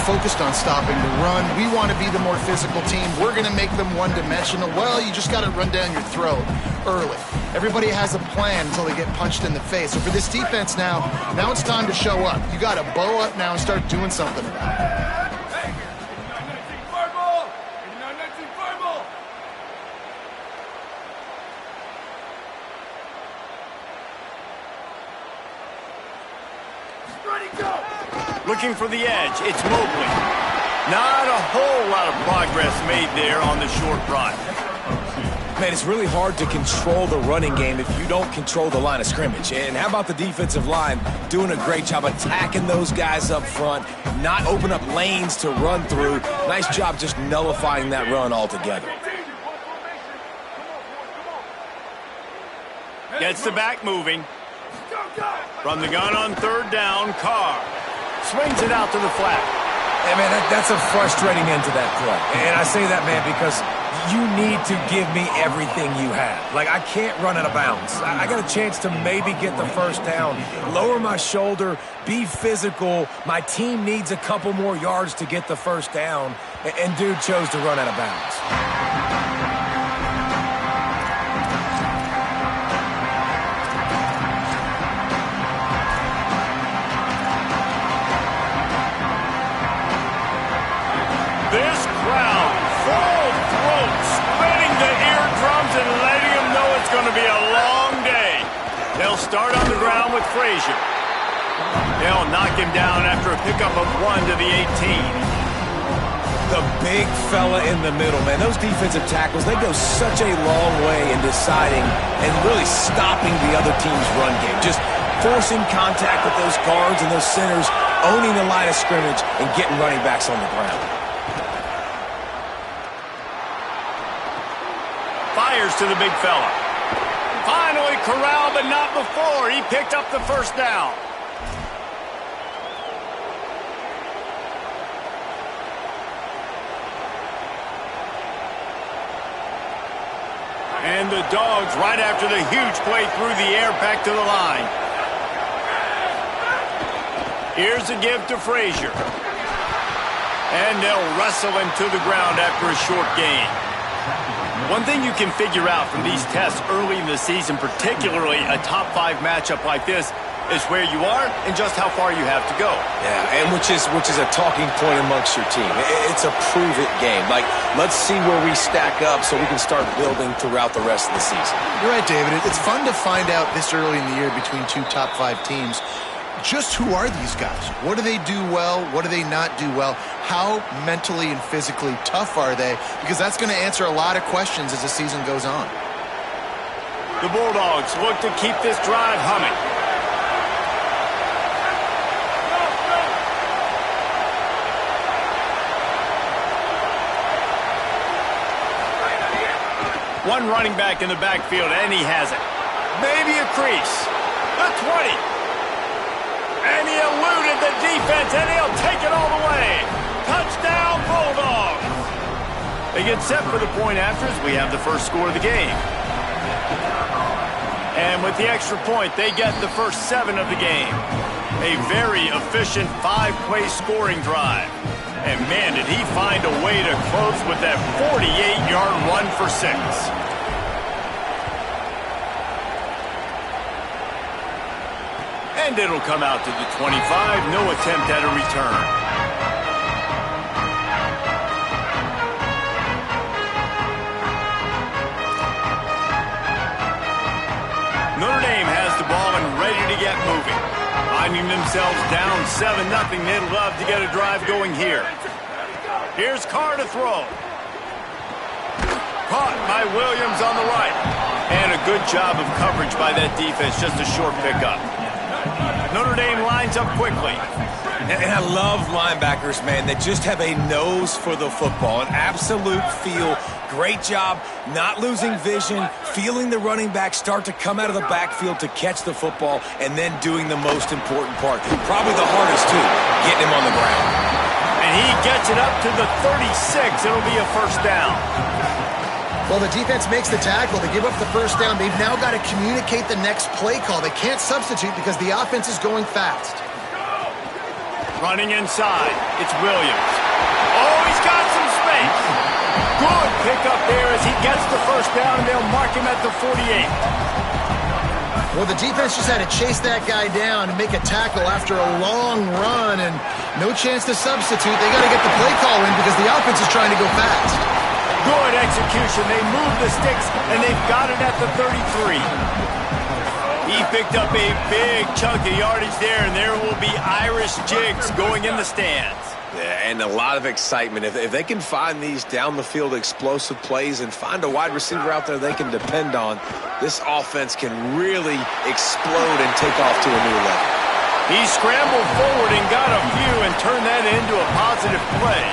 focused on stopping the run. We want to be the more physical team. We're going to make them one-dimensional. Well, you just got to run down your throat early. Everybody has a plan until they get punched in the face. So for this defense now it's time to show up. You got to bow up now and start doing something about it. Looking for the edge, it's Mobley. Not a whole lot of progress made there on the short run. Man, it's really hard to control the running game if you don't control the line of scrimmage. And how about the defensive line doing a great job attacking those guys up front, not open up lanes to run through. Nice job just nullifying that run altogether. Gets the back moving. From the gun on third down, Carr. Swings it out to the flat. Hey, man, that's a frustrating end to that play. And I say that, man, because you need to give me everything you have. Like, I can't run out of bounds. I got a chance to maybe get the first down, lower my shoulder, be physical. My team needs a couple more yards to get the first down, and dude chose to run out of bounds. This crowd, full throat, spreading the eardrums and letting them know it's going to be a long day. They'll start on the ground with Frazier. They'll knock him down after a pickup of 1 to the 18. The big fella in the middle, man. Those defensive tackles, they go such a long way in deciding and really stopping the other team's run game. Just forcing contact with those guards and those centers, owning the line of scrimmage, and getting running backs on the ground. Fires to the big fella. Finally corralled, but not before. He picked up the first down. And the Dogs, right after the huge play through the air, back to the line. Here's a give to Frazier. And they'll wrestle him to the ground after a short gain. One thing you can figure out from these tests early in the season, particularly a top-5 matchup like this, is where you are and just how far you have to go. Yeah, and which is a talking point amongst your team. It's a prove-it game. Like, let's see where we stack up so we can start building throughout the rest of the season. You're right, David. It's fun to find out this early in the year between two top-5 teams. Just who are these guys? What do they do well? What do they not do well? How mentally and physically tough are they? Because that's going to answer a lot of questions as the season goes on. The Bulldogs look to keep this drive humming. One running back in the backfield, and he has it. Maybe a crease. The 20. And he eluded the defense, and he'll take it all the way. Touchdown, Bulldogs. They get set for the point after as we have the first score of the game. And with the extra point, they get the first 7 of the game. A very efficient 5-play scoring drive. And man, did he find a way to close with that 48-yard run for 6. And it'll come out to the 25. No attempt at a return. Notre Dame has the ball and ready to get moving. Finding themselves down 7-0. They'd love to get a drive going here. Here's Carr to throw. Caught by Williams on the right. And a good job of coverage by that defense. Just a short pickup. Notre Dame lines up quickly. And I love linebackers, man, that just have a nose for the football, an absolute feel. Great job not losing vision, feeling the running back start to come out of the backfield to catch the football, and then doing the most important part. Probably the hardest, too, getting him on the ground. And he gets it up to the 36. It'll be a first down. Well, the defense makes the tackle. They give up the first down. They've now got to communicate the next play call. They can't substitute because the offense is going fast. Running inside, it's Williams. Oh, he's got some space. Good pickup there as he gets the first down, and they'll mark him at the 48. Well, the defense just had to chase that guy down and make a tackle after a long run, and no chance to substitute. They got to get the play call in because the offense is trying to go fast. Good execution. They move the sticks, and they've got it at the 33. He picked up a big chunk of yardage there, and there will be Irish jigs going in the stands. Yeah, and a lot of excitement. If they can find these down-the-field explosive plays and find a wide receiver out there they can depend on, this offense can really explode and take off to a new level. He scrambled forward and got a few and turned that into a positive play.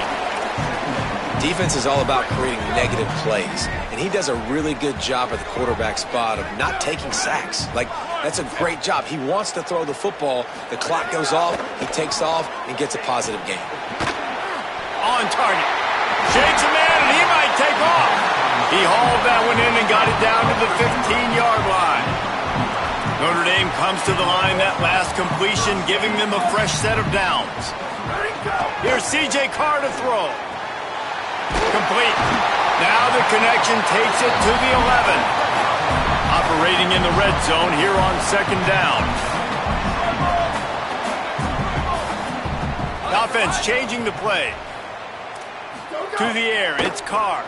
Defense is all about creating negative plays, and he does a really good job at the quarterback spot of not taking sacks. Like, that's a great job. He wants to throw the football. The clock goes off, he takes off, and gets a positive gain. On target. Shakes a man, and he might take off. He hauled that one in and got it down to the 15-yard line. Notre Dame comes to the line that last completion, giving them a fresh set of downs. Here's C.J. Carr to throw. Complete. Now the connection takes it to the 11. Operating in the red zone here on second down. The offense changing the play. To the air, it's Carr.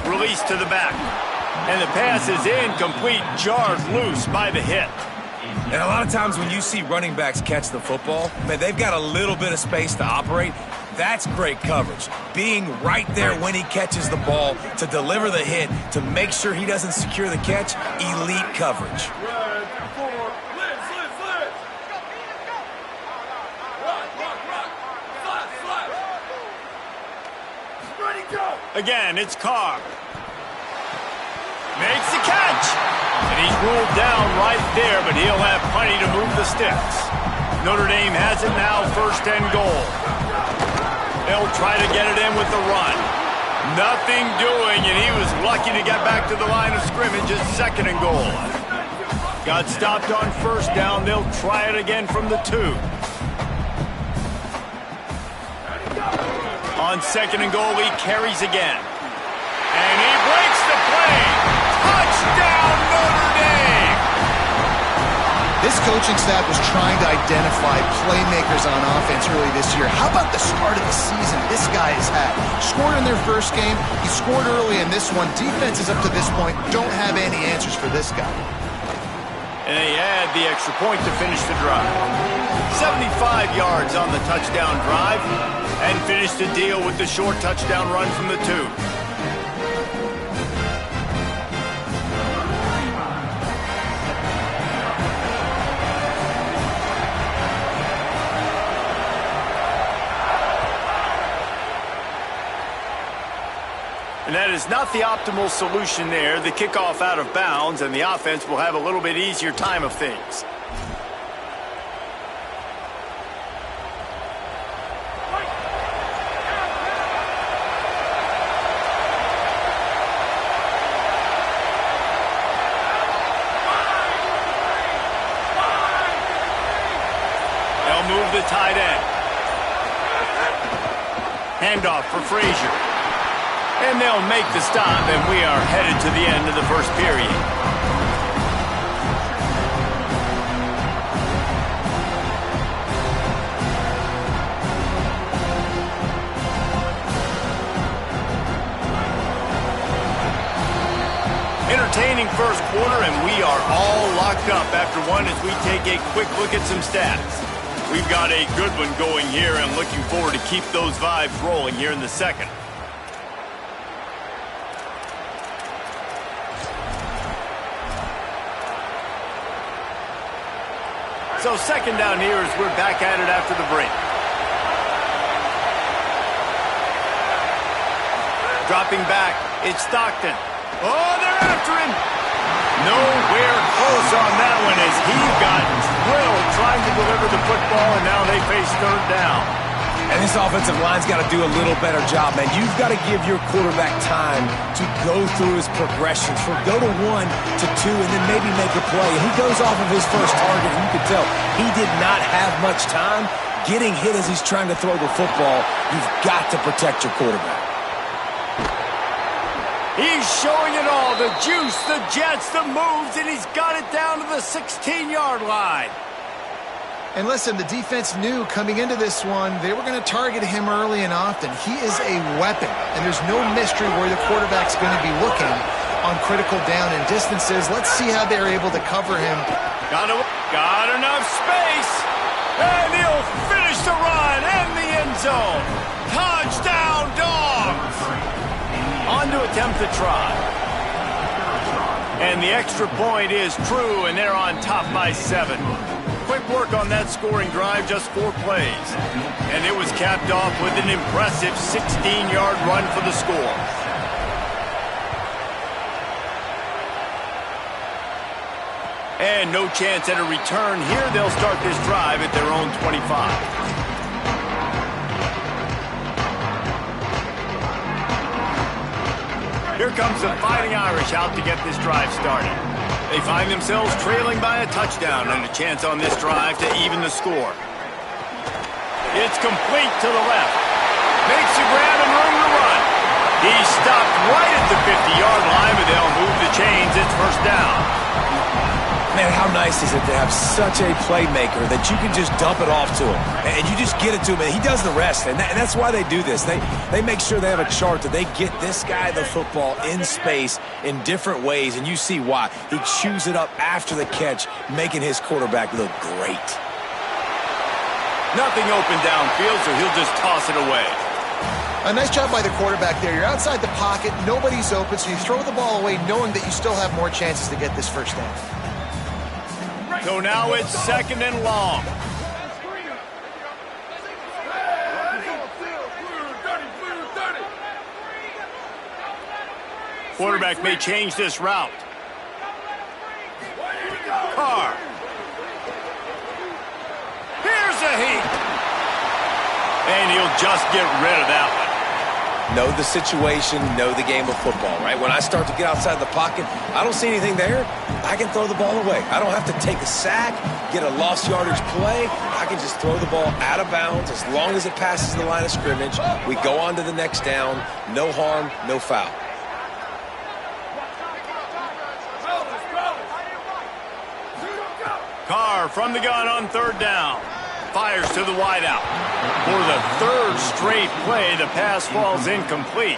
Release to the back. And the pass is incomplete, jarred loose by the hit. And a lot of times when you see running backs catch the football, man, they've got a little bit of space to operate. That's great coverage. Being right there when he catches the ball to deliver the hit, to make sure he doesn't secure the catch, elite coverage. Again, it's Carr. Makes the catch. And he's ruled down right there, but he'll have plenty to move the sticks. Notre Dame has it now, first and goal. They'll try to get it in with the run. Nothing doing, and he was lucky to get back to the line of scrimmage at second and goal. Got stopped on first down. They'll try it again from the 2. On second and goal, he carries again. And he breaks the play. Touchdown, Notre Dame! This coaching staff was trying to identify playmakers on offense early this year. How about the start of the season this guy has had? Scored in their first game. He scored early in this one. Defenses up to this point don't have any answers for this guy. And they add the extra point to finish the drive. 75 yards on the touchdown drive. And finish the deal with the short touchdown run from the 2. And that is not the optimal solution there. The kickoff out of bounds, and the offense will have a little bit easier time of things. They'll move the tight end. Handoff for Frazier. And they'll make the stop, and we are headed to the end of the first period. Entertaining first quarter, and we are all locked up after one as we take a quick look at some stats. We've got a good one going here, and looking forward to keep those vibes rolling here in the second. So second down here as we're back at it after the break. Dropping back, it's Stockton. Oh, they're after him. Nowhere close on that one as he got drilled trying to deliver the football, and now they face third down. And this offensive line's got to do a little better job, man. You've got to give your quarterback time to go through his progressions, from go to 1 to 2, and then maybe make a play. And he goes off of his first target, and you can tell he did not have much time. getting hit as he's trying to throw the football. You've got to protect your quarterback. He's showing it all, the juice, the jets, the moves, and he's got it down to the 16-yard line. And listen, the defense knew coming into this one, they were going to target him early and often. He is a weapon, and there's no mystery where the quarterback's going to be looking on critical down and distances. Let's see how they're able to cover him. Got enough space, and he'll finish the run in the end zone. Touchdown, Dogs! On to attempt the try. And the extra point is true, and they're on top by 7. Quick work on that scoring drive, just 4 plays. And it was capped off with an impressive 16-yard run for the score. And no chance at a return here. They'll start this drive at their own 25. Here comes the Fighting Irish out to get this drive started. They find themselves trailing by a touchdown and a chance on this drive to even the score. It's complete to the left. Makes the grab and room to run. He's stopped right at the 50-yard line, but they'll move the chains. It's first down. Man, how nice is it to have such a playmaker that you can just dump it off to him, and you just get it to him, and he does the rest, and that's why they do this. They make sure they have a chart that they get this guy the football in space in different ways, and you see why. He chews it up after the catch, making his quarterback look great. Nothing open downfield, so he'll just toss it away. A nice job by the quarterback there. You're outside the pocket, nobody's open, so you throw the ball away knowing that you still have more chances to get this first down. So now it's second and long. Quarterback may change this route. Carr. Here's a heat. And he'll just get rid of that one. Know the situation, know the game of football, right? When I start to get outside the pocket, I don't see anything there, I can throw the ball away. I don't have to take a sack, get a lost yardage play. I can just throw the ball out of bounds as long as it passes the line of scrimmage. We go on to the next down. No harm, no foul. Carr from the gun on third down. Fires to the wideout. For the third straight play, the pass falls incomplete.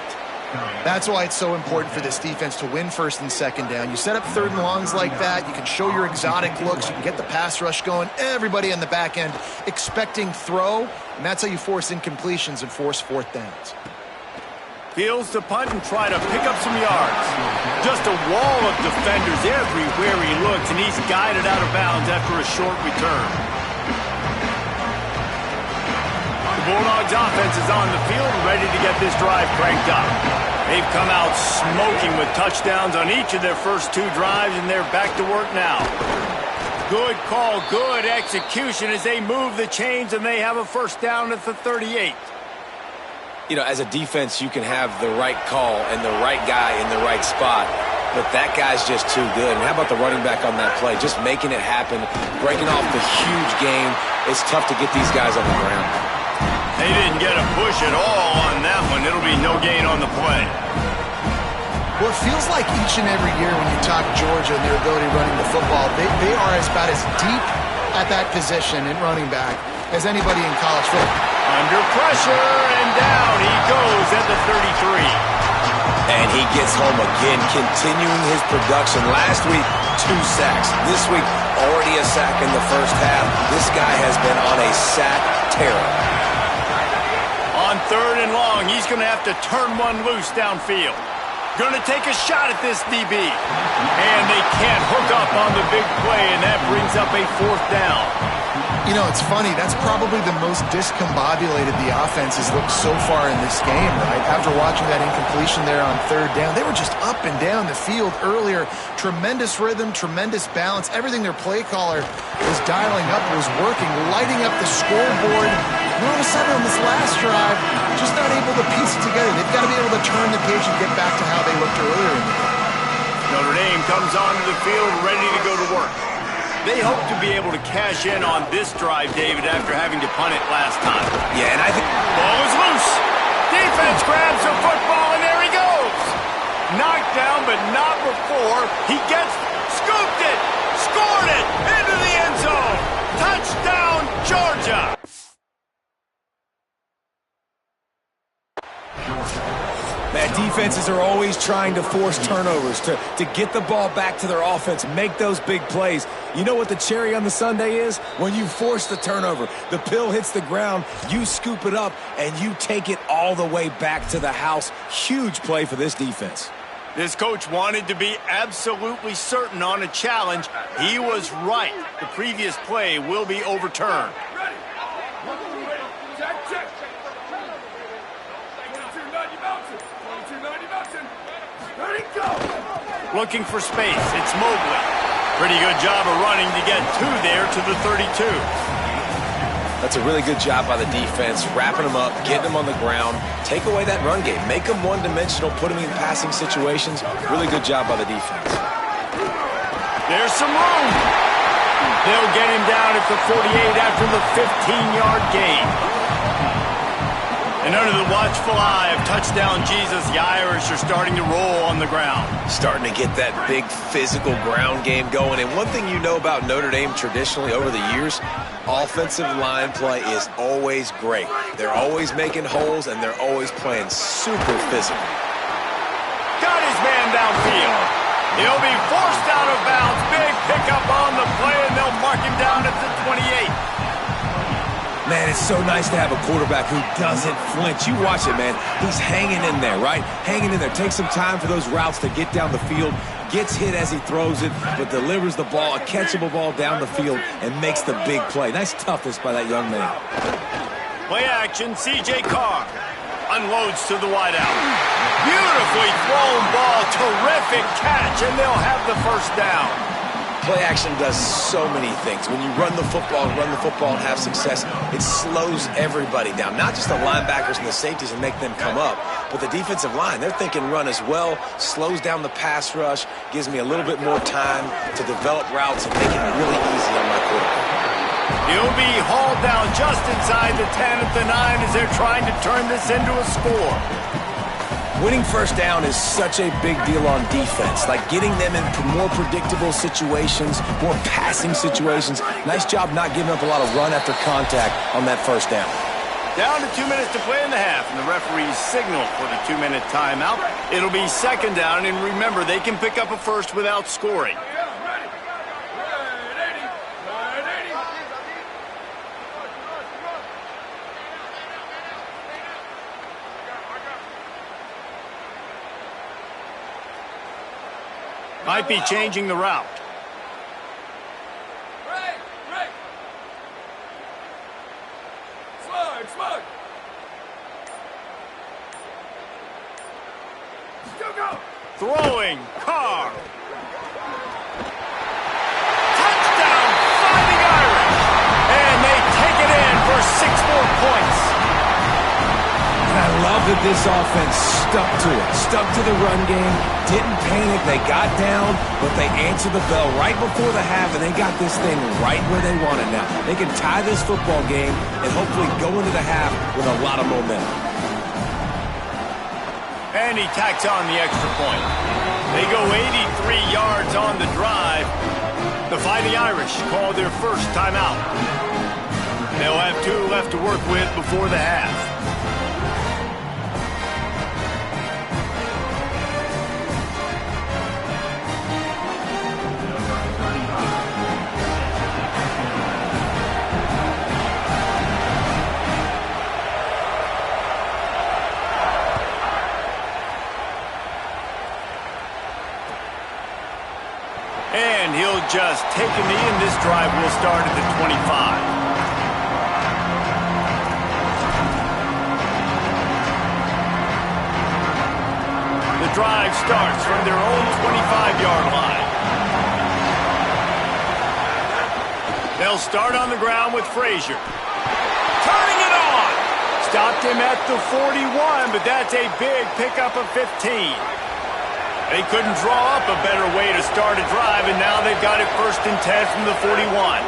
That's why it's so important for this defense to win first and second down. You set up third and longs like that, you can show your exotic looks, you can get the pass rush going, everybody on the back end expecting throw, and that's how you force incompletions and force fourth downs. Fields to punt and try to pick up some yards. Just a wall of defenders everywhere he looks, and he's guided out of bounds after a short return. Bulldogs offense is on the field, ready to get this drive cranked up. They've come out smoking with touchdowns on each of their first 2 drives, and they're back to work now. Good call, good execution as they move the chains, and they have a first down at the 38. You know, as a defense, you can have the right call and the right guy in the right spot, but that guy's just too good. And how about the running back on that play? Just making it happen, breaking off the huge game. It's tough to get these guys on the ground. They didn't get a push at all on that one. It'll be no gain on the play. Well, it feels like each and every year when you talk Georgia and their ability running the football, they are about as deep at that position in running back as anybody in college football. Under pressure, and down he goes at the 33. And he gets home again, continuing his production. Last week, 2 sacks. This week, already a sack in the first half. This guy has been on a sack terror. On third and long, he's going to have to turn one loose downfield. Going to take a shot at this DB. And they can't hook up on the big play, and that brings up a fourth down. You know, it's funny. That's probably the most discombobulated the offense has looked so far in this game, right? After watching that incompletion there on third down, they were just up and down the field earlier. Tremendous rhythm, tremendous balance. Everything their play caller was dialing up was working, lighting up the scoreboard. And all of a sudden on this last drive, just not able to piece it together. They've got to be able to turn the page and get back to how they looked earlier in the game. Notre Dame comes onto the field ready to go to work. They hope to be able to cash in on this drive, David, after having to punt it last time. Yeah, and I think... Ball is loose. Defense grabs the football, and there he goes. Knocked down, but not before. He gets scooped it, scored it, into the end zone. Touchdown, Georgia. Man, defenses are always trying to force turnovers, to get the ball back to their offense, make those big plays. You know what the cherry on the sundae is? When you force the turnover, the pill hits the ground, you scoop it up, and you take it all the way back to the house. Huge play for this defense. This coach wanted to be absolutely certain on a challenge. He was right. The previous play will be overturned. Looking for space. It's Mobley. Pretty good job of running to get there to the 32. That's a really good job by the defense, wrapping them up, getting them on the ground, take away that run game, make them one-dimensional, put them in passing situations. Really good job by the defense. There's some room. They'll get him down at the 48 after the 15-yard gain. And under the watchful eye of touchdown Jesus, the Irish are starting to roll on the ground. Starting to get that big physical ground game going. And one thing you know about Notre Dame traditionally over the years, offensive line play is always great. They're always making holes, and they're always playing super physical. Got his man downfield. He'll be forced out of bounds. Big pickup on the play, and they'll mark him down at the 28. Man, it's so nice to have a quarterback who doesn't flinch. You watch it, man. He's hanging in there, right? Hanging in there. Takes some time for those routes to get down the field. Gets hit as he throws it, but delivers the ball, a catchable ball down the field, and makes the big play. Nice toughness by that young man. Play action, C.J. Carr. Unloads to the wideout. Beautifully thrown ball. Terrific catch, and they'll have the first down. Play action does so many things. When you run the football and have success, it slows everybody down. Not just the linebackers and the safeties and make them come up, but the defensive line. They're thinking run as well, slows down the pass rush, gives me a little bit more time to develop routes and make it really easy on my quarterback. He'll be hauled down just inside the 10 at the 9 as they're trying to turn this into a score. Winning first down is such a big deal on defense, like getting them in more predictable situations, more passing situations. Nice job not giving up a lot of run after contact on that first down. Down to 2 minutes to play in the half, and the referees signal for the 2-minute timeout. It'll be second down, and remember, they can pick up a first without scoring. Might be changing the route. Break. Slug. Still go. Throwing, Carr. Touchdown, Fighting Irish. And they take it in for 6 more points. I love that this offense stuck to it, stuck to the run game, didn't panic, they got down, but they answered the bell right before the half, and they got this thing right where they want it now. They can tie this football game and hopefully go into the half with a lot of momentum. And he tacks on the extra point. They go 83 yards on the drive. The Fighting Irish call their first timeout. They'll have 2 left to work with before the half. And he'll just take a knee, and this drive will start at the 25. The drive starts from their own 25-yard line. They'll start on the ground with Frazier. Turning it on! Stopped him at the 41, but that's a big pickup of 15. They couldn't draw up a better way to start a drive, and now they've got it 1st and 10 from the 41.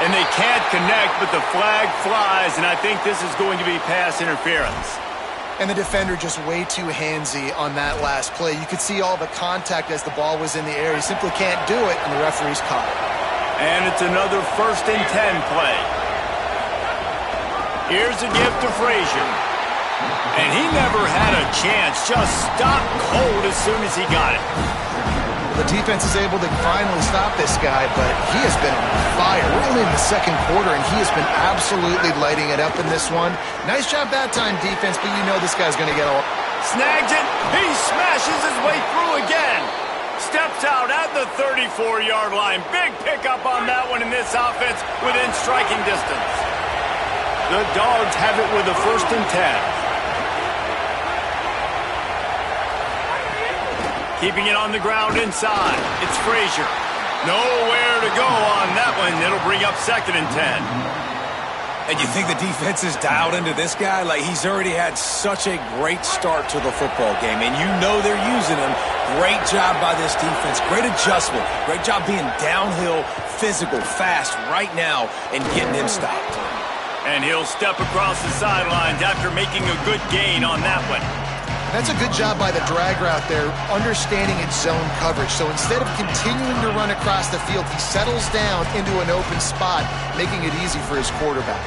And they can't connect, but the flag flies, and I think this is going to be pass interference. And the defender just way too handsy on that last play. You could see all the contact as the ball was in the air. He simply can't do it, and the referee's caught it. And it's another 1st and 10 play. Here's a gift to Frazier. And he never had a chance. Just stopped cold as soon as he got it. The defense is able to finally stop this guy, but he has been on fire. We're only in the 2nd quarter, and he has been absolutely lighting it up in this one. Nice job that time, defense, but you know this guy's going to get all... Snags it. He smashes his way through again. Steps out at the 34-yard line. Big pickup on that one in this offense within striking distance. The Dogs have it with a 1st and 10. Keeping it on the ground inside. It's Frazier. Nowhere to go on that one. It'll bring up 2nd and 10. And you think the defense is dialed into this guy? Like, he's already had such a great start to the football game, and you know they're using him. Great job by this defense. Great adjustment. Great job being downhill, physical, fast right now, and getting him stopped. And he'll step across the sidelines after making a good gain on that one. That's a good job by the drag route there, understanding its zone coverage. So instead of continuing to run across the field, he settles down into an open spot, making it easy for his quarterback.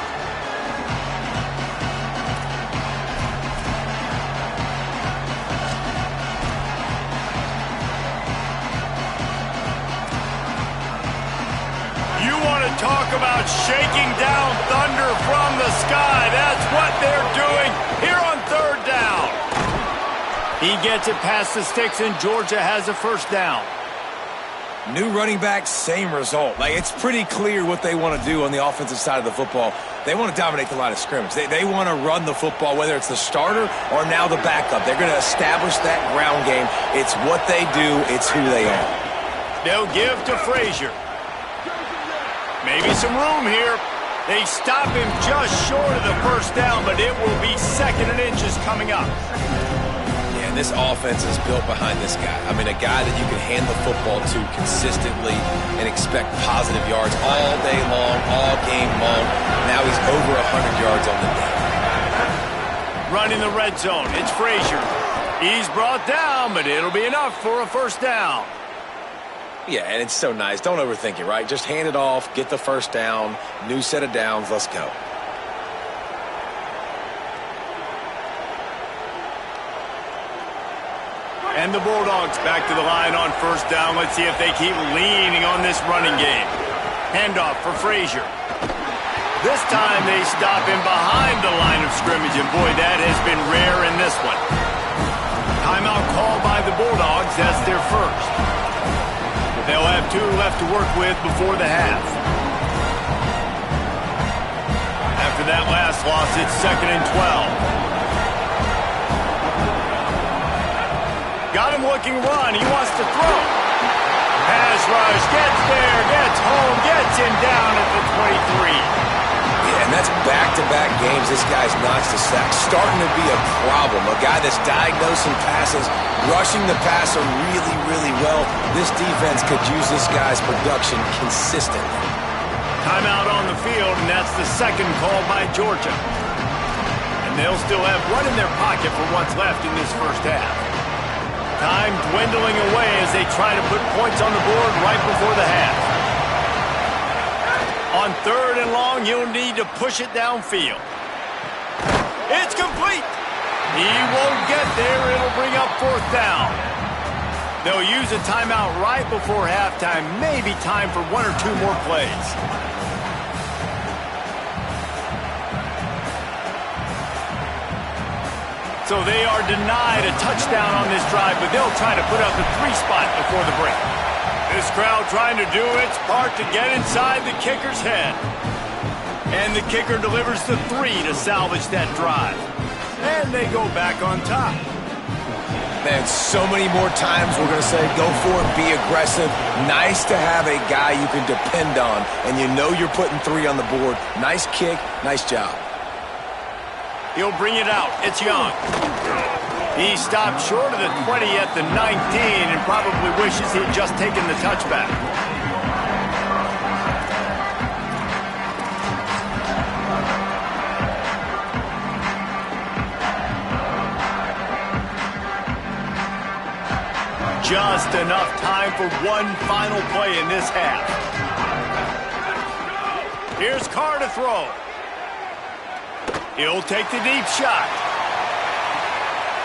You want to talk about shaking down thunder from the sky. That's what they're doing here on 3rd down. He gets it past the sticks, and Georgia has a 1st down. New running back, same result. Like, it's pretty clear what they want to do on the offensive side of the football. They want to dominate the line of scrimmage. They want to run the football, whether it's the starter or now the backup. They're going to establish that ground game. It's what they do. It's who they are. They'll give to Frazier. Maybe some room here. They stop him just short of the 1st down, but it will be 2nd and inches coming up. This offense is built behind this guy. I mean, a guy that you can hand the football to consistently and expect positive yards all day long, all game long. Now he's over 100 yards on the day. Running the red zone, it's Frazier. He's brought down, but it'll be enough for a 1st down. Yeah, and it's so nice. Don't overthink it, right? Just hand it off, get the 1st down, new set of downs, let's go. And the Bulldogs back to the line on 1st down. Let's see if they keep leaning on this running game. Handoff for Frazier. This time they stop him behind the line of scrimmage, and boy, that has been rare in this one. Timeout called by the Bulldogs. That's their 1st. They'll have 2 left to work with before the half. After that last loss, it's 2nd and 12. Got him looking run. He wants to throw. Pass rush. Gets there. Gets home. Gets him down at the 23. Yeah, and that's back-to-back games this guy's notched a sack. Starting to be a problem. A guy that's diagnosing passes, rushing the passer really, really well. This defense could use this guy's production consistently. Timeout on the field, and that's the 2nd call by Georgia. And they'll still have one in their pocket for what's left in this 1st half. Time dwindling away as they try to put points on the board right before the half. On 3rd and long, you'll need to push it downfield. It's complete. He won't get there. It'll bring up 4th down. They'll use a timeout right before halftime. Maybe time for 1 or 2 more plays. So they are denied a touchdown on this drive, but they'll try to put up a 3 spot before the break. This crowd trying to do its part to get inside the kicker's head. And the kicker delivers the 3 to salvage that drive. And they go back on top. Man, so many more times we're going to say, go for it, be aggressive. Nice to have a guy you can depend on, and you know you're putting 3 on the board. Nice kick, nice job. He'll bring it out. It's Young. He stopped short of the 20 at the 19 and probably wishes he'd just taken the touchback. Just enough time for one final play in this half. Here's Carr to throw. He'll take the deep shot.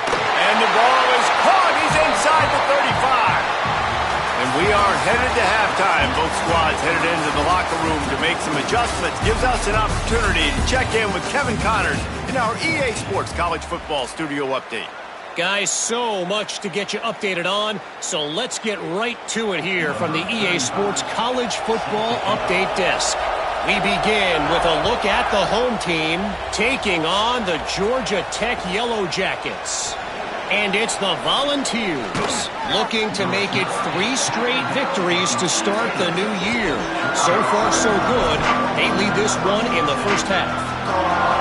And the ball is caught. He's inside the 35. And we are headed to halftime. Both squads headed into the locker room to make some adjustments. Gives us an opportunity to check in with Kevin Connors in our EA Sports College Football Studio Update. Guys, so much to get you updated on, so let's get right to it here from the EA Sports College Football Update Desk. We begin with a look at the home team taking on the Georgia Tech Yellow Jackets. And it's the Volunteers looking to make it 3 straight victories to start the new year. So far, so good. They lead this one in the first half.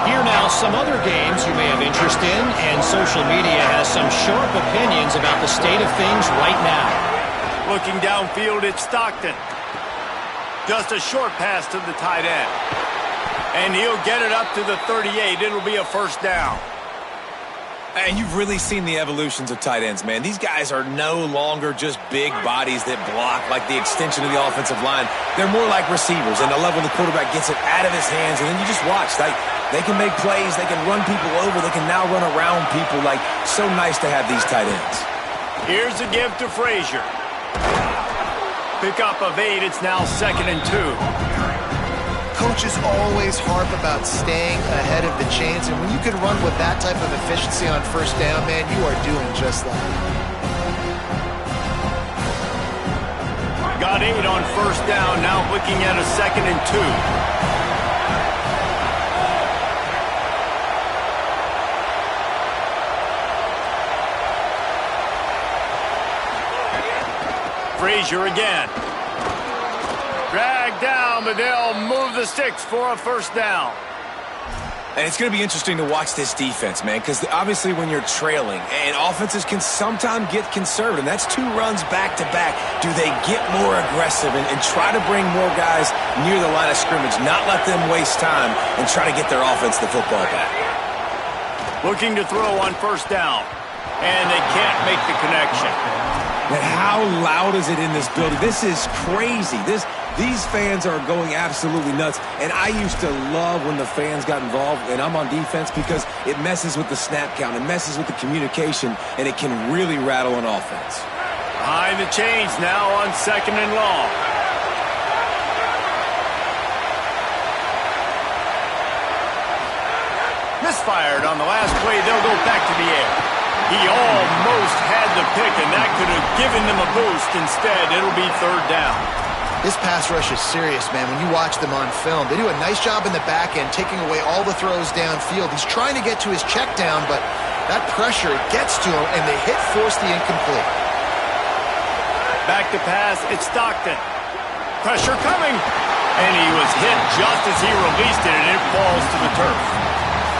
Here now, some other games you may have interest in, and social media has some sharp opinions about the state of things right now. Looking downfield, it's Stockton. Just a short pass to the tight end. And he'll get it up to the 38. It'll be a first down. And you've really seen the evolutions of tight ends, man. These guys are no longer just big bodies that block like the extension of the offensive line. They're more like receivers, and I love when the quarterback gets it out of his hands, and then you just watch. They can make plays. They can run people over. They can now run around people. Like, so nice to have these tight ends. Here's a give to Frazier. Pick up of 8. It's now 2nd and 2. Coaches always harp about staying ahead of the chains, and when you can run with that type of efficiency on first down, man, you are doing just that. Got 8 on first down, now looking at a 2nd and 2. Frazier again. Dragged down, but they'll move the sticks for a first down. And it's going to be interesting to watch this defense, man, because obviously when you're trailing, and offenses can sometimes get conservative, and that's 2 runs back-to-back. Do they get more aggressive and try to bring more guys near the line of scrimmage, not let them waste time, and try to get their offense the football back? Looking to throw on first down, and they can't make the connection. And how loud is it in this building? This is crazy. These fans are going absolutely nuts, and I used to love when the fans got involved, and I'm on defense because it messes with the snap count, it messes with the communication, and it can really rattle an offense. Behind the chains now on 2nd and long. Misfired on the last play. They'll go back to the air. He almost had the pick, and that could have given them a boost. Instead, it'll be 3rd down. This pass rush is serious, man. When you watch them on film, they do a nice job in the back end, taking away all the throws downfield. He's trying to get to his check down, but that pressure gets to him, and they force the incomplete. Back to pass, it's Stockton. Pressure coming, and he was hit just as he released it, and it falls to the turf.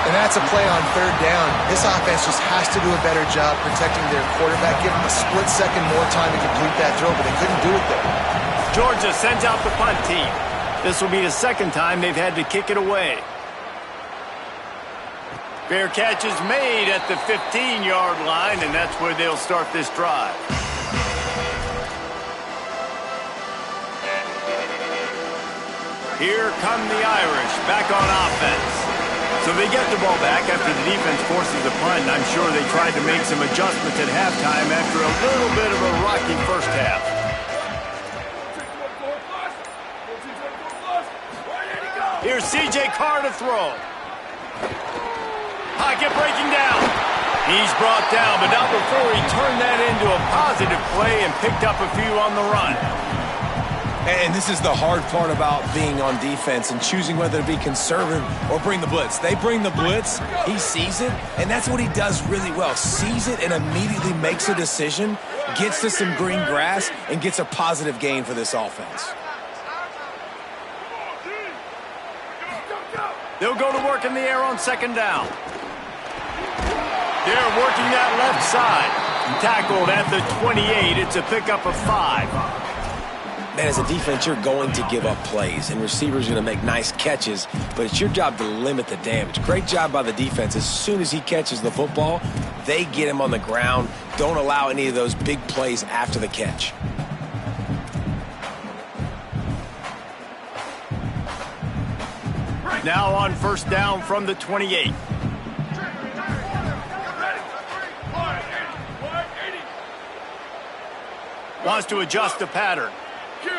And that's a play on 3rd down. This offense just has to do a better job protecting their quarterback, give him a split second more time to complete that throw, but they couldn't do it there. Georgia sends out the punt team. This will be the 2nd time they've had to kick it away. Fair catch is made at the 15-yard line, and that's where they'll start this drive. Here come the Irish back on offense. So they get the ball back after the defense forces a punt, and I'm sure they tried to make some adjustments at halftime after a little bit of a rocky first half. Here's C.J. Carr to throw. Pocket breaking down. He's brought down, but not before he turned that into a positive play and picked up a few on the run. And this is the hard part about being on defense and choosing whether to be conservative or bring the blitz. They bring the blitz, he sees it, and that's what he does really well. Sees it and immediately makes a decision, gets to some green grass, and gets a positive gain for this offense. They'll go to work in the air on 2nd down. They're working that left side. Tackled at the 28. It's a pickup of 5. Man, as a defense, you're going to give up plays, and receivers are going to make nice catches, but it's your job to limit the damage. Great job by the defense. As soon as he catches the football, they get him on the ground. Don't allow any of those big plays after the catch. Now on first down from the 28. Wants to adjust the pattern. Q.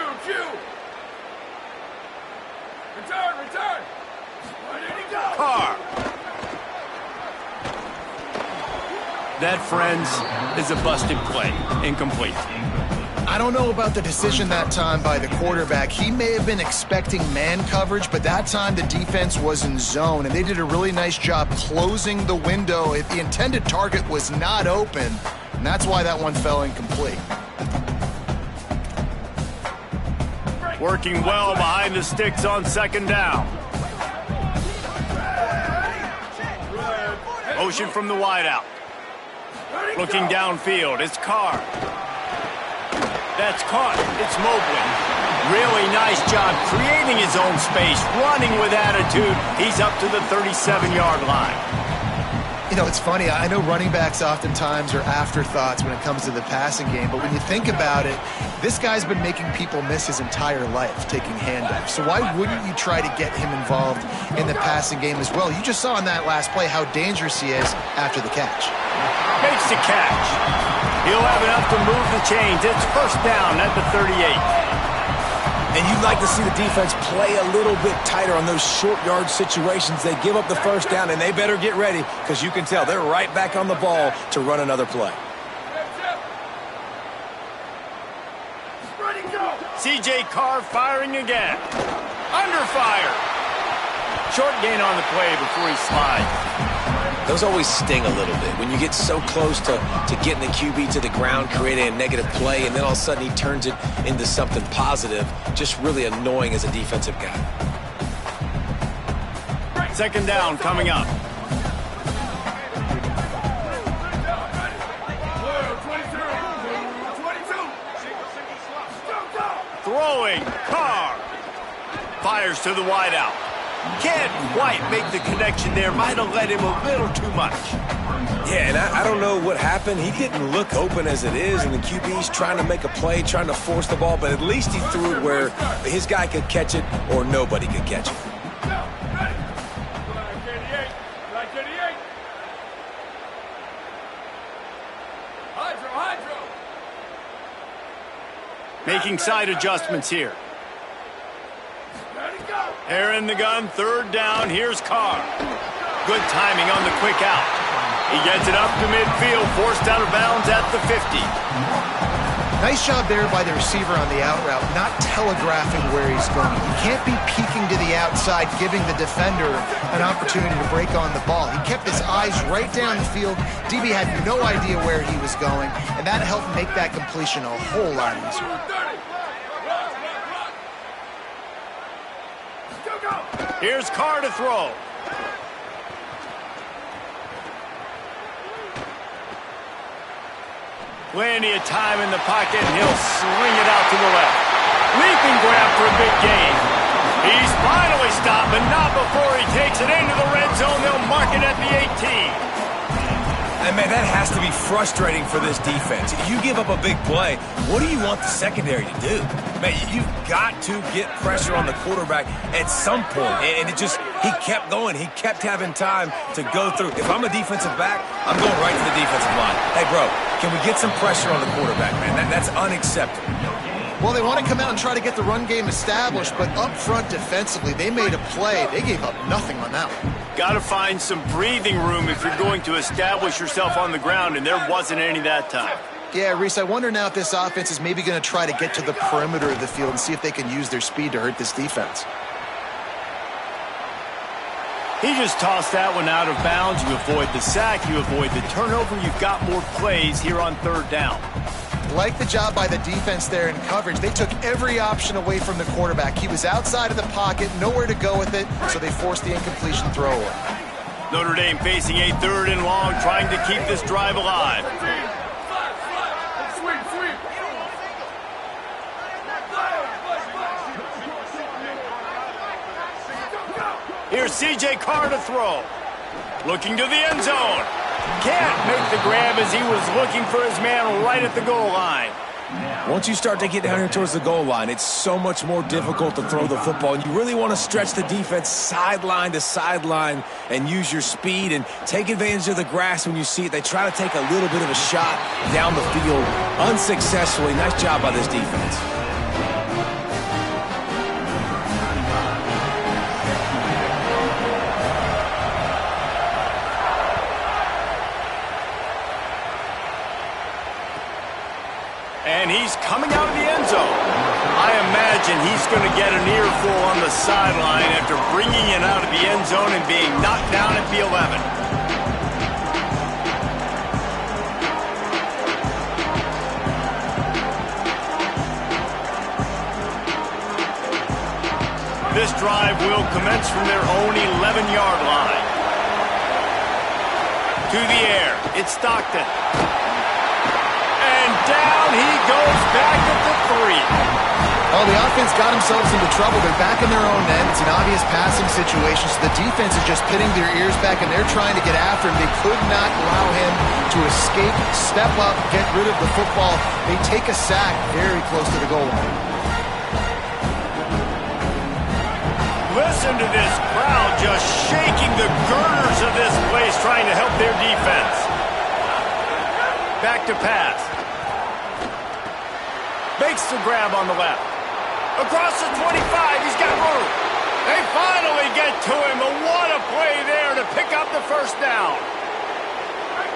Return. Where did he go? Carr. That, friends, is a busted play. Incomplete. I don't know about the decision that time by the quarterback. He may have been expecting man coverage, but that time the defense was in zone, and they did a really nice job closing the window if the intended target was not open, and that's why that one fell incomplete. Working well behind the sticks on second down. Motion from the wideout. Looking downfield, it's Carr. That's caught. It's Mobley. Really nice job creating his own space, running with attitude. He's up to the 37-yard line. You know, it's funny. I know running backs oftentimes are afterthoughts when it comes to the passing game, but when you think about it, this guy's been making people miss his entire life taking handoffs. So why wouldn't you try to get him involved in the passing game as well? You just saw in that last play how dangerous he is after the catch. Makes the catch. He'll have enough to move the chains. It's first down at the 38. And you'd like to see the defense play a little bit tighter on those short yard situations. They give up the first down, and they better get ready because you can tell they're right back on the ball to run another play. Ready, go! C.J. Carr firing again. Under fire. Short gain on the play before he slides. Those always sting a little bit when you get so close to getting the QB to the ground, creating a negative play, and then all of a sudden he turns it into something positive. Just really annoying as a defensive guy. Second down coming up. Throwing, Carr. Fires to the wideout. Can't quite make the connection there. Might have let him a little too much. Yeah, and I don't know what happened. He didn't look open as it is, and the QB's trying to make a play, trying to force the ball, but at least he threw it where his guy could catch it or nobody could catch it. Making side adjustments here. They're in the gun, third down. Here's Carr. Good timing on the quick out. He gets it up to midfield, forced out of bounds at the 50. Nice job there by the receiver on the out route, not telegraphing where he's going. You can't be peeking to the outside, giving the defender an opportunity to break on the ball. He kept his eyes right down the field. DB had no idea where he was going, and that helped make that completion a whole lot easier. Here's Carr to throw. Plenty of time in the pocket, and he'll swing it out to the left. Leaping grab for a big gain. He's finally stopped, but not before he takes it into the red zone. They'll mark it at the 18. And, man, that has to be frustrating for this defense. You give up a big play, what do you want the secondary to do? Man, you've got to get pressure on the quarterback at some point. And he kept going. He kept having time to go through. If I'm a defensive back, I'm going right to the defensive line. Hey, bro, can we get some pressure on the quarterback, man? That's unacceptable. Well, they want to come out and try to get the run game established, but up front defensively, they made a play. They gave up nothing on that one. Got to find some breathing room if you're going to establish yourself on the ground, and there wasn't any that time. Yeah, Reese, I wonder now if this offense is maybe going to try to get to the perimeter of the field and see if they can use their speed to hurt this defense. He just tossed that one out of bounds. You avoid the sack, you avoid the turnover. You've got more plays here on third down. Like the job by the defense there in coverage. They took every option away from the quarterback. He was outside of the pocket, nowhere to go with it, so they forced the incompletion throw away. Notre Dame facing a 3rd and long, trying to keep this drive alive. Sweep, sweep. Here's C.J. Carr to throw. Looking to the end zone. Can't make the grab as he was looking for his man right at the goal line. Once you start to get down here towards the goal line, it's so much more difficult to throw the football. And you really want to stretch the defense sideline to sideline and use your speed and take advantage of the grass when you see it. They try to take a little bit of a shot down the field unsuccessfully. Nice job by this defense. And he's coming out of the end zone. I imagine he's going to get an earful on the sideline after bringing it out of the end zone and being knocked down at the 11. This drive will commence from their own 11-yard line. To the air, it's Stockton. And down he goes back at the 3. Oh, the offense got themselves into trouble. They're back in their own end. It's an obvious passing situation, so the defense is just pitting their ears back, and they're trying to get after him. They could not allow him to escape, step up, get rid of the football. They take a sack very close to the goal line. Listen to this crowd just shaking the girders of this place, trying to help their defense. Back to pass. Makes the grab on the left. Across the 25, he's got room. They finally get to him, and what a play there to pick up the first down.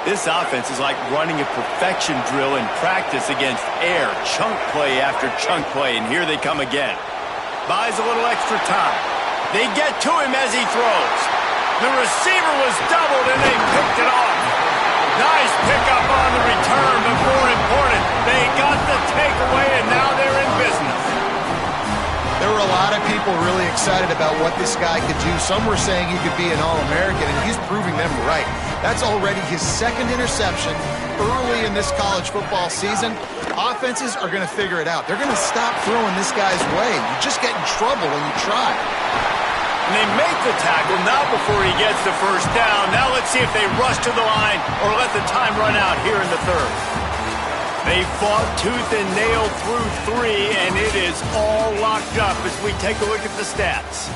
This offense is like running a perfection drill in practice against air. Chunk play after chunk play, and here they come again. Buys a little extra time. They get to him as he throws. The receiver was doubled, and they picked it off. Nice pickup on the return, but more important, they got the takeaway, and now they're in business. There were a lot of people really excited about what this guy could do. Some were saying he could be an All-American, and he's proving them right. That's already his 2nd interception early in this college football season. Offenses are going to figure it out. They're going to stop throwing this guy's way. You just get in trouble when you try. And they make the tackle now before he gets the first down. Now let's see if they rush to the line or let the time run out here in the 3rd. They fought tooth and nail through 3, and it is all locked up as we take a look at the stats.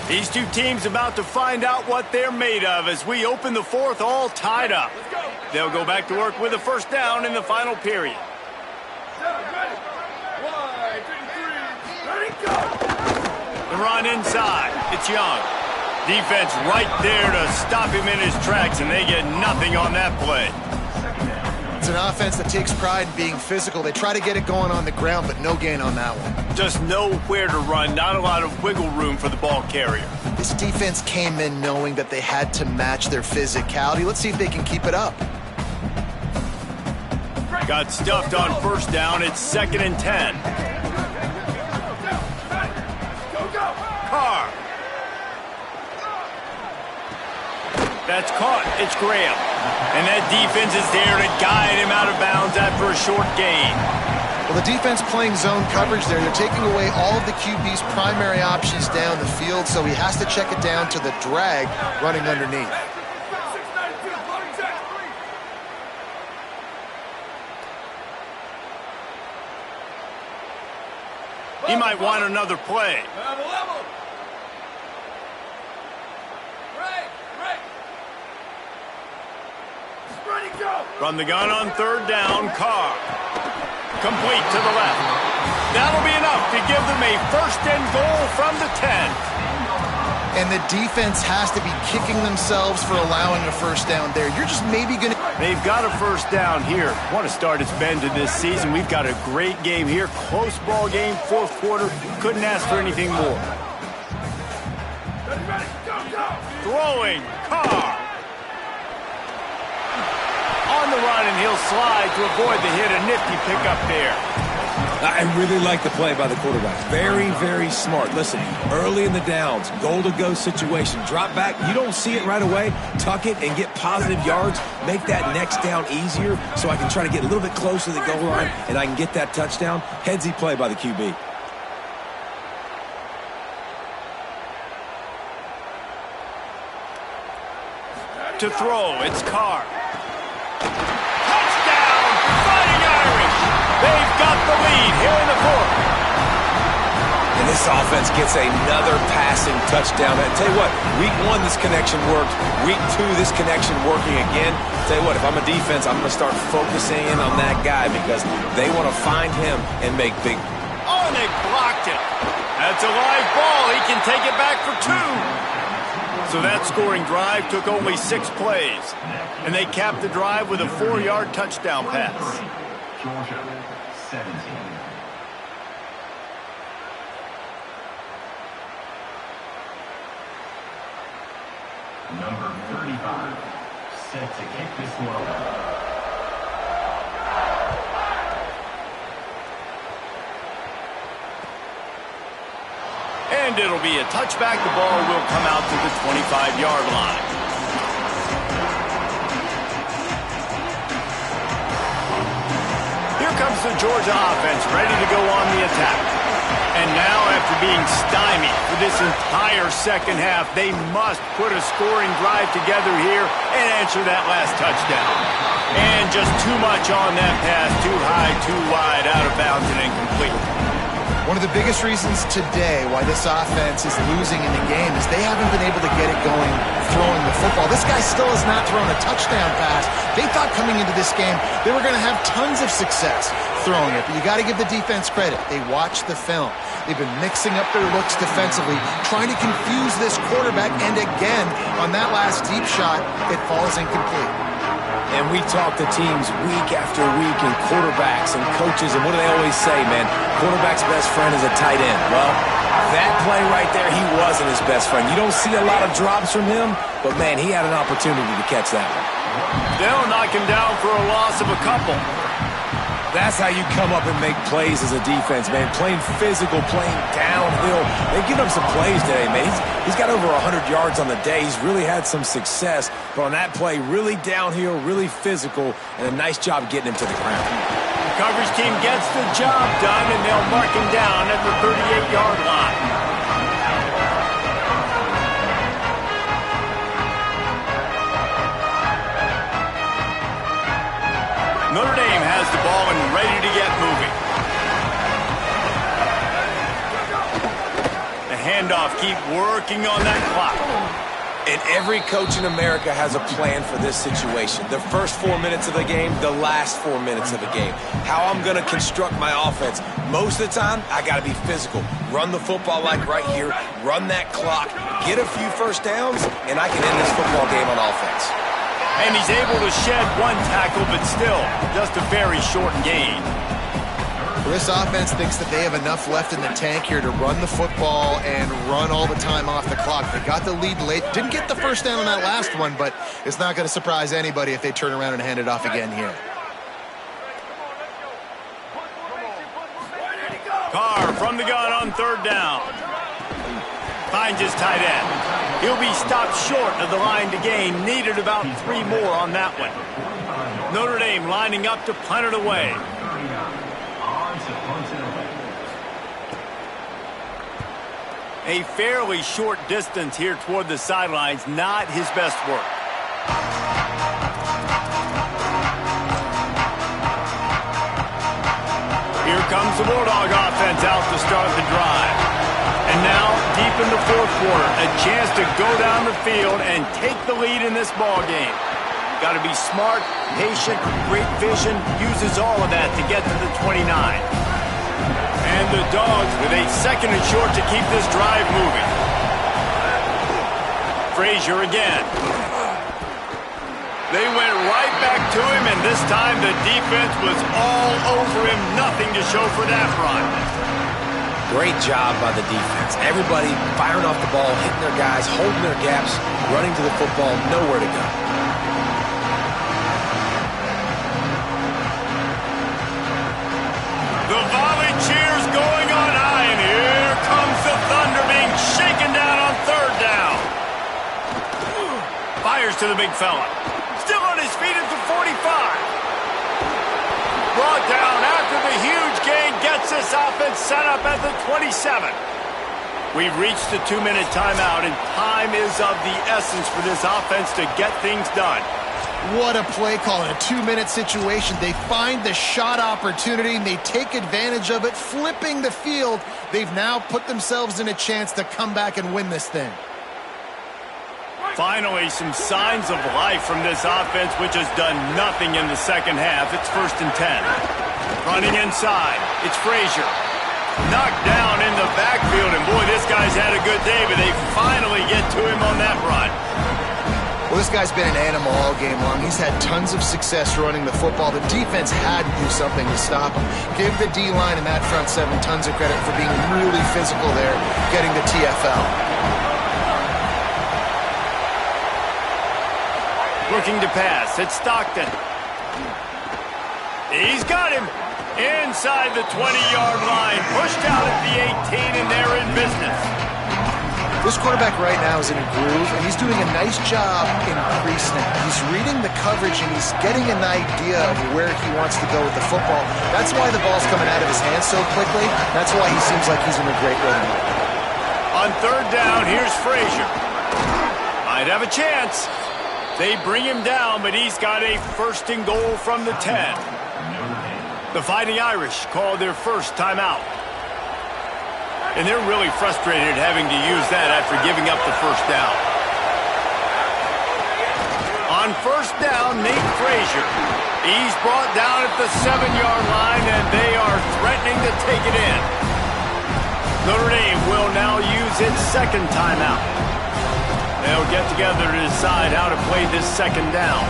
These two teams about to find out what they're made of as we open the 4th all tied up. They'll go back to work with a first down in the final period. Ready. 1, 2, 3, ready, go! The run inside. It's Young. Defense right there to stop him in his tracks, and they get nothing on that play. It's an offense that takes pride in being physical. They try to get it going on the ground, but no gain on that one. Just nowhere to run. Not a lot of wiggle room for the ball carrier. This defense came in knowing that they had to match their physicality. Let's see if they can keep it up. Got stuffed on first down. It's 2nd and 10. Carr. That's caught. It's Graham. And that defense is there to guide him out of bounds after a short gain. Well, the defense playing zone coverage there. They're taking away all of the QB's primary options down the field, so he has to check it down to the drag running underneath. He might want another play. Level. Ready, go! From the gun on 3rd down, Carr. Complete to the left. That'll be enough to give them a 1st and goal from the 10. And the defense has to be kicking themselves for allowing a first down there. You're just maybe going to... They've got a first down here. What a start it's been to this season. We've got a great game here. Close ball game, 4th quarter. Couldn't ask for anything more. Ready, go! Throwing, Carr. On the run, and he'll slide to avoid the hit. A nifty pickup there. I really like the play by the quarterback. Very, very smart. Listen, early in the downs, goal-to-go situation, drop back. You don't see it right away. Tuck it and get positive yards. Make that next down easier so I can try to get a little bit closer to the goal line and I can get that touchdown. Headsy play by the QB. To throw, it's Carr. Touchdown, Fighting Irish. They've got the lead here in the fourth. And this offense gets another passing touchdown. I tell you what, week 1, this connection worked. Week 2, this connection working again. Tell you what, if I'm a defense, I'm going to start focusing in on that guy because they want to find him and make big. Oh, and they blocked it. That's a live ball. He can take it back for 2. So that scoring drive took only 6 plays. And they capped the drive with a 4-yard touchdown pass. Georgia, 17. Number 35, set to kick this one off. And it'll be a touchback. The ball will come out to the 25-yard line. Here comes the Georgia offense, ready to go on the attack. And now, after being stymied for this entire second half, they must put a scoring drive together here and answer that last touchdown. And just too much on that pass, too high, too wide, out of bounds and incomplete. One of the biggest reasons today why this offense is losing in the game is they haven't been able to get it going throwing the football. This guy still has not thrown a touchdown pass. They thought coming into this game they were going to have tons of success throwing it, but you got to give the defense credit. They watched the film. They've been mixing up their looks defensively, trying to confuse this quarterback, and again, on that last deep shot, it falls incomplete. And we talk to teams week after week and quarterbacks and coaches, and what do they always say, man? Quarterback's best friend is a tight end. Well, that play right there, he wasn't his best friend. You don't see a lot of drops from him, but, man, he had an opportunity to catch that one. They'll knock him down for a loss of a couple. That's how you come up and make plays as a defense, man. Playing physical, playing downhill. They've given him some plays today, man. He's got over 100 yards on the day. He's really had some success. But on that play, really downhill, really physical, and a nice job getting him to the ground. The coverage team gets the job done, and they'll mark him down at the 38-yard line. Notre Dame has the ball and ready to get moving. The handoff, keep working on that clock. And every coach in America has a plan for this situation. The first 4 minutes of the game, the last 4 minutes of the game. How I'm going to construct my offense. Most of the time, I got to be physical. Run the football like right here. Run that clock. Get a few first downs, and I can end this football game on offense. And he's able to shed 1 tackle, but still, just a very short gain. This offense thinks that they have enough left in the tank here to run the football and run all the time off the clock. They got the lead late. Didn't get the first down on that last one, but it's not going to surprise anybody if they turn around and hand it off again here. Carr from the gun on 3rd down. Finds his tight end. He'll be stopped short of the line to gain. Needed about 3 more on that one. Notre Dame lining up to punt it away. A fairly short distance here toward the sidelines. Not his best work. Here comes the Bulldog offense out to start the drive. And now, deep in the 4th quarter, a chance to go down the field and take the lead in this ball game. Got to be smart, patient, great vision, uses all of that to get to the 29. And the Dogs with a 2nd and short to keep this drive moving. Frazier again. They went right back to him, and this time the defense was all over him. Nothing to show for that run. Great job by the defense. Everybody firing off the ball, hitting their guys, holding their gaps, running to the football, nowhere to go. The volley Fires to the big fella. Still on his feet at the 45. Brought down after the huge gain. Gets this offense set up at the 27. We've reached the 2-minute timeout, and time is of the essence for this offense to get things done. What a play call in a 2-minute situation. They find the shot opportunity, and they take advantage of it, flipping the field. They've now put themselves in a chance to come back and win this thing. Finally, some signs of life from this offense, which has done nothing in the second half. It's 1st and 10. Running inside, it's Frazier. Knocked down in the backfield, and boy, this guy's had a good day, but they finally get to him on that run. Well, this guy's been an animal all game long. He's had tons of success running the football. The defense had to do something to stop him. Give the D-line and that front seven tons of credit for being really physical there, getting the TFL. Looking to pass, it's Stockton. He's got him inside the 20-yard line, pushed out at the 18, and they're in business. This quarterback right now is in a groove, and he's doing a nice job in pre-snap. He's reading the coverage, and he's getting an idea of where he wants to go with the football. That's why the ball's coming out of his hands so quickly. That's why he seems like he's in a great rhythm. On 3rd down, here's Frazier. Might have a chance. They bring him down, but he's got a 1st and goal from the 10. The Fighting Irish call their first timeout. And they're really frustrated having to use that after giving up the 1st down. On 1st down, Nate Frazier. He's brought down at the 7-yard line, and they are threatening to take it in. Notre Dame will now use its 2nd timeout. They'll get together to decide how to play this 2nd down.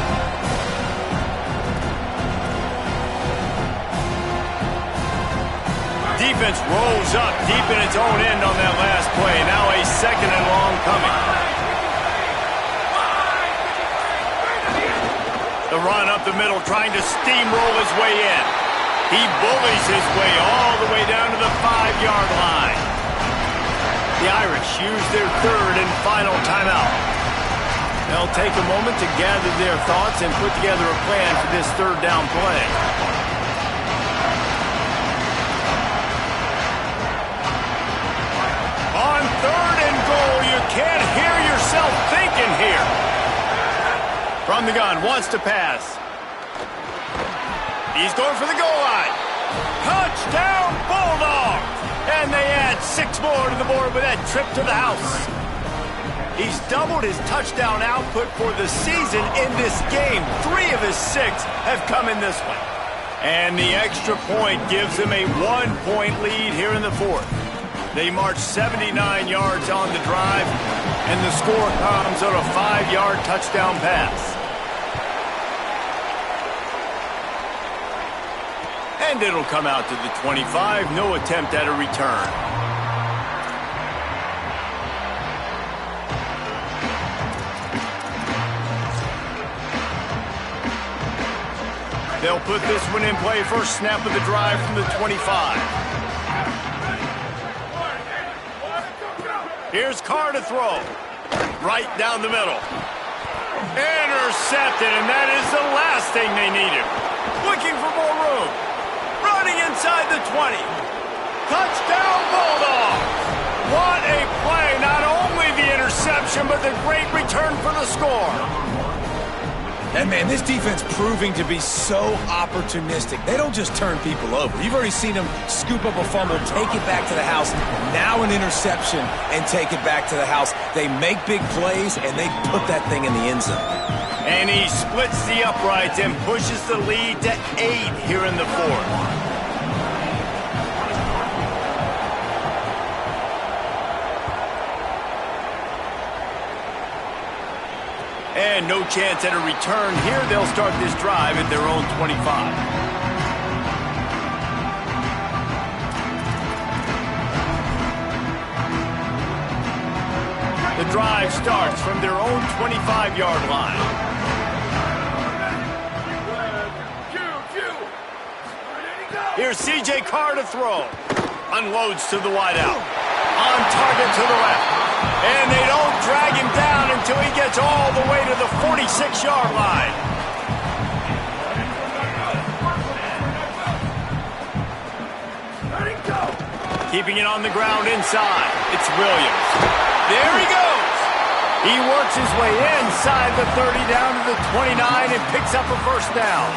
Defense rolls up deep in its own end on that last play. Now a 2nd and long coming. The run up the middle, trying to steamroll his way in. He bullies his way all the way down to the 5-yard line. The Irish use their 3rd and final timeout. They'll take a moment to gather their thoughts and put together a plan for this 3rd down play. On 3rd and goal, you can't hear yourself thinking here. From the gun, wants to pass. He's going for the goal line. Touchdown, Bulldogs! And they add 6 more to the board with that trip to the house. He's doubled his touchdown output for the season in this game. 3 of his 6 have come in this one. And the extra point gives him a 1-point lead here in the 4th. They march 79 yards on the drive, and the score comes on a 5-yard touchdown pass. And it'll come out to the 25. No attempt at a return. They'll put this one in play. First snap of the drive from the 25. Here's Carr to throw. Right down the middle. Intercepted, and that is the last thing they needed. Looking for more room. Running inside the 20. Touchdown, Bulldogs! What a play. Not only the interception, but the great return for the score. And, man, this defense proving to be so opportunistic. They don't just turn people over. You've already seen them scoop up a fumble, take it back to the house, now an interception, and take it back to the house. They make big plays, and they put that thing in the end zone. And he splits the uprights and pushes the lead to 8 here in the 4th. And no chance at a return here. They'll start this drive at their own 25. The drive starts from their own 25-yard line. Here's C.J. Carr to throw. Unloads to the wideout. On target to the left. And they don't drag him down until he gets all the way to the 6-yard line. Keeping it on the ground inside. It's Williams. There he goes. He works his way inside the 30 down to the 29 and picks up a first down.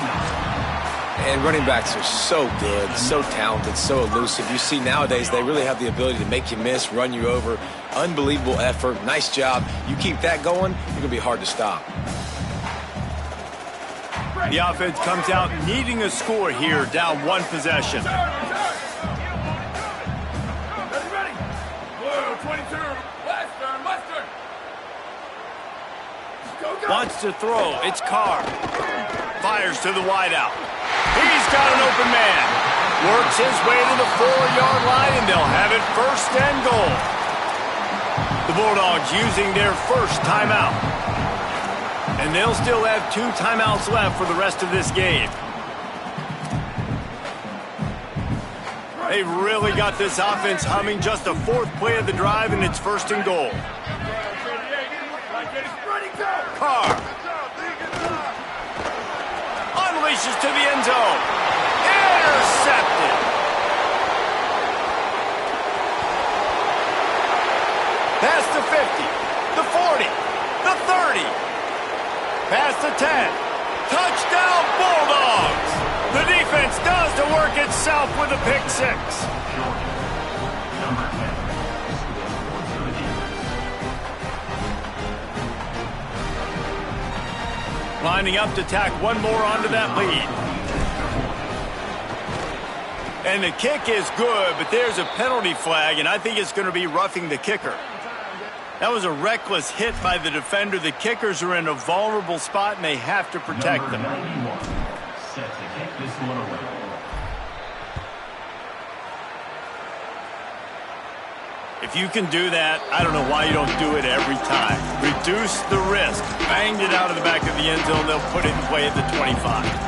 And running backs are so good, so talented, so elusive. You see nowadays they really have the ability to make you miss, run you over. Unbelievable effort. Nice job. You keep that going, you're going to be hard to stop. The offense comes out needing a score here, down one possession. Wants to throw. It's Carr. Fires to the wideout. He's got an open man. Works his way to the 4-yard line, and they'll have it first and goal. The Bulldogs using their first timeout. And they'll still have 2 timeouts left for the rest of this game. They've really got this offense humming. Just a 4th play of the drive, and it's first and goal. Carr unleashes to the end zone. Intercepted. Past the 50, the 40, the 30. Past the 10. Touchdown Bulldogs. The defense does the work itself with a pick 6. Lining up to tack one more onto that lead. And the kick is good, but there's a penalty flag, and I think it's going to be roughing the kicker. That was a reckless hit by the defender. The kickers are in a vulnerable spot, and they have to protect them. Set to kick this one away. If you can do that, I don't know why you don't do it every time. Reduce the risk. Banged it out of the back of the end zone. They'll put it in play at the 25.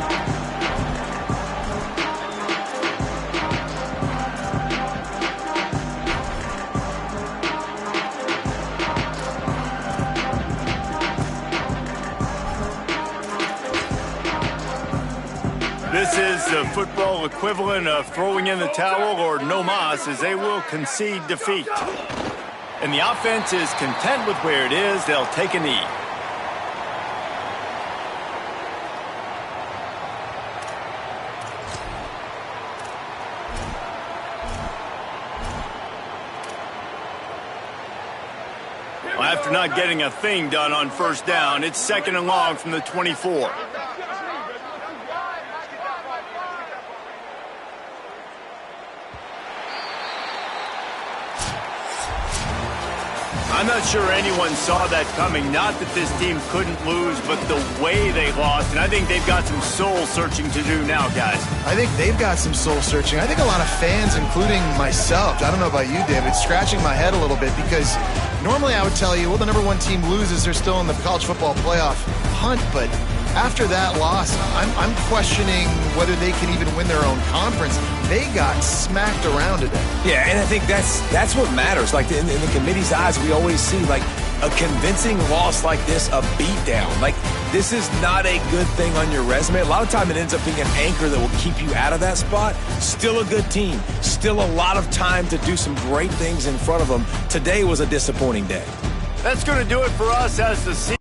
This is the football equivalent of throwing in the towel or no mas, as they will concede defeat. And the offense is content with where it is. They'll take a knee. Well, after not getting a thing done on first down, it's 2nd and long from the 24. I'm not sure anyone saw that coming. Not that this team couldn't lose, but the way they lost. And I think they've got some soul-searching to do now, guys. I think they've got some soul-searching. I think a lot of fans, including myself, I don't know about you, David, scratching my head a little bit because normally I would tell you, well, the number 1 team loses. They're still in the college football playoff hunt, but after that loss, I'm questioning whether they can even win their own conference. They got smacked around today. Yeah, and I think that's what matters. Like in the committee's eyes, we always see like a convincing loss like this, a beatdown. Like this is not a good thing on your resume. A lot of time it ends up being an anchor that will keep you out of that spot. Still a good team. Still a lot of time to do some great things in front of them. Today was a disappointing day. That's going to do it for us as the season